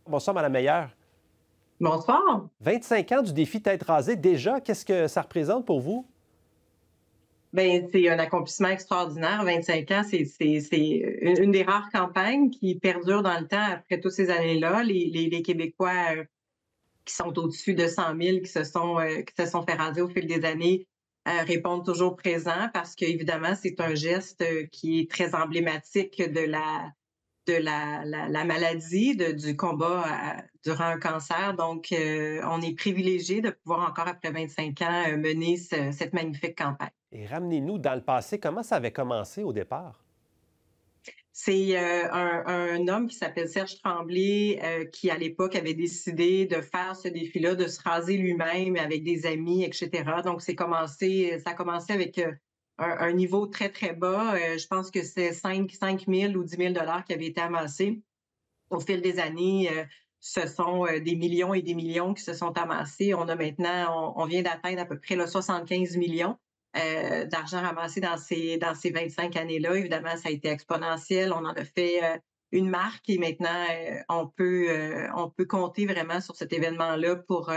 Bonsoir, Madame Meilleur. Bonsoir. 25 ans du défi tête rasée, déjà, qu'est-ce que ça représente pour vous? Ben, c'est un accomplissement extraordinaire. 25 ans, c'est une des rares campagnes qui perdure dans le temps après toutes ces années-là. Les Québécois qui sont au-dessus de 100 000 qui se sont fait raser au fil des années répondent toujours présents parce qu'évidemment, c'est un geste qui est très emblématique de la maladie, du combat durant un cancer. Donc, on est privilégié de pouvoir encore, après 25 ans, mener cette magnifique campagne. Et ramenez-nous dans le passé, comment ça avait commencé au départ? C'est un homme qui s'appelle Serge Tremblay qui, à l'époque, avait décidé de faire ce défi-là, de se raser lui-même avec des amis, etc. Donc, ça a commencé avec un niveau très, très bas. Je pense que c'est 5 000 ou 10 000 qui avaient été amassés. Au fil des années, ce sont des millions et des millions qui se sont amassés. On vient d'atteindre à peu près là, 75 millions d'argent ramassé dans ces 25 années-là. Évidemment, ça a été exponentiel. On en a fait une marque et maintenant, on peut compter vraiment sur cet événement-là pour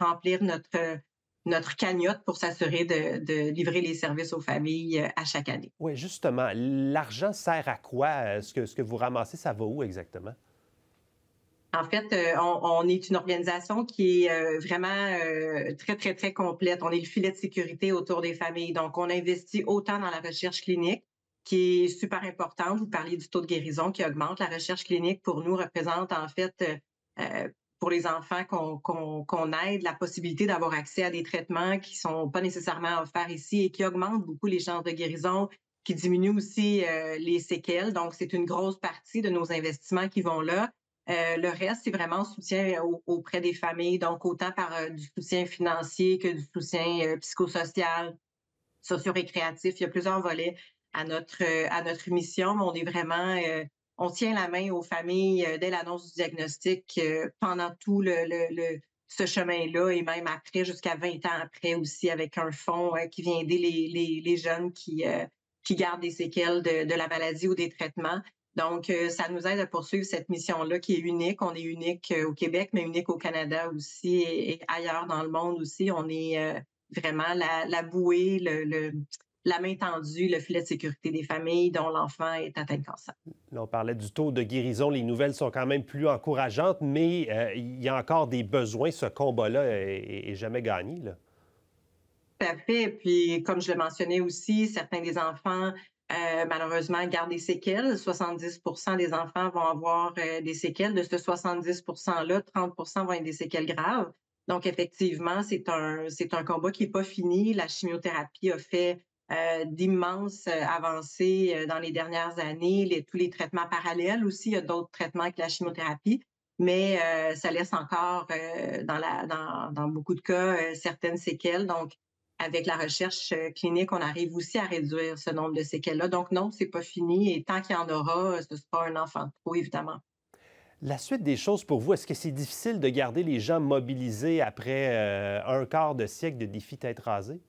remplir notre cagnotte pour s'assurer de livrer les services aux familles à chaque année. Oui, justement, l'argent sert à quoi? Ce que vous ramassez, ça va où exactement? En fait, on est une organisation qui est vraiment très, très, très complète. On est le filet de sécurité autour des familles. Donc, on investit autant dans la recherche clinique, qui est super importante. Vous parliez du taux de guérison qui augmente. La recherche clinique, pour nous, représente en fait, pour les enfants qu'on aide, la possibilité d'avoir accès à des traitements qui sont pas nécessairement offerts ici et qui augmentent beaucoup les chances de guérison, qui diminuent aussi les séquelles. Donc, c'est une grosse partie de nos investissements qui vont là. Le reste, c'est vraiment soutien auprès des familles, donc autant par du soutien financier que du soutien psychosocial, socio-récréatif. Il y a plusieurs volets à notre mission, mais on est vraiment, on tient la main aux familles dès l'annonce du diagnostic, pendant tout ce chemin-là et même après, jusqu'à 20 ans après aussi, avec un fonds qui vient aider les jeunes qui gardent des séquelles de la maladie ou des traitements. Donc, ça nous aide à poursuivre cette mission-là qui est unique. On est unique au Québec, mais unique au Canada aussi et ailleurs dans le monde aussi. On est vraiment la bouée, la main tendue, le filet de sécurité des familles dont l'enfant est atteint de cancer. Là, on parlait du taux de guérison. Les nouvelles sont quand même plus encourageantes, mais il y a encore des besoins. Ce combat-là est jamais gagné, là. Tout à fait. Puis, comme je le mentionnais aussi, certains des enfants, malheureusement, gardent des séquelles. 70 des enfants vont avoir des séquelles. De ce 70 %-là, 30 vont avoir des séquelles graves. Donc, effectivement, c'est un combat qui n'est pas fini. La chimiothérapie a fait d'immenses avancées dans les dernières années. Tous les traitements parallèles aussi, il y a d'autres traitements que la chimiothérapie. Mais ça laisse encore, dans beaucoup de cas, certaines séquelles. Donc, avec la recherche clinique, on arrive aussi à réduire ce nombre de séquelles-là. Donc non, c'est pas fini et tant qu'il y en aura, ce sera un enfant de trop, évidemment. La suite des choses pour vous, est-ce que c'est difficile de garder les gens mobilisés après un quart de siècle de défi tête rasée?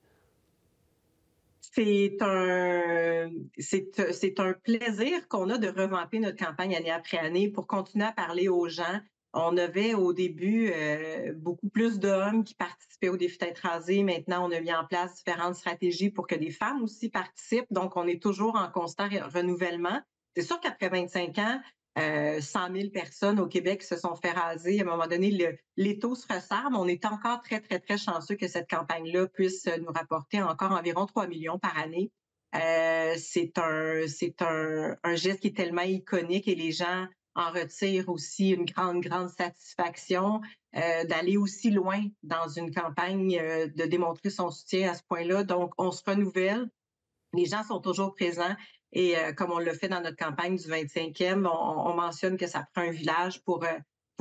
C'est un plaisir qu'on a de revamper notre campagne année après année pour continuer à parler aux gens. On avait au début beaucoup plus d'hommes qui participaient au défi tête rasée. Maintenant, on a mis en place différentes stratégies pour que des femmes aussi participent. Donc, on est toujours en constant renouvellement. C'est sûr qu'après 25 ans, 100 000 personnes au Québec se sont fait raser. À un moment donné, les taux se resserrent, mais on est encore très, très, très chanceux que cette campagne-là puisse nous rapporter encore environ 3 millions par année. C'est un geste qui est tellement iconique et les gens en retirent aussi une grande, grande satisfaction d'aller aussi loin dans une campagne, de démontrer son soutien à ce point-là. Donc, on se renouvelle. Les gens sont toujours présents et comme on l'a fait dans notre campagne du 25e, on mentionne que ça prend un village pour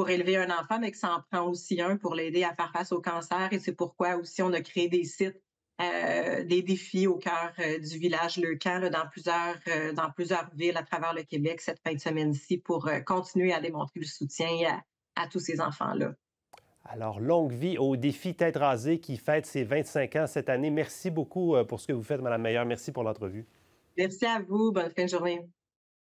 élever un enfant, mais que ça en prend aussi un pour l'aider à faire face au cancer. Et c'est pourquoi aussi on a créé des sites, des défis au cœur du village Leucan, là, dans plusieurs villes à travers le Québec cette fin de semaine-ci pour continuer à démontrer le soutien à tous ces enfants-là. Alors, longue vie au défi tête rasée qui fête ses 25 ans cette année. Merci beaucoup pour ce que vous faites, Madame Meilleur. Merci pour l'entrevue. Merci à vous. Bonne fin de journée.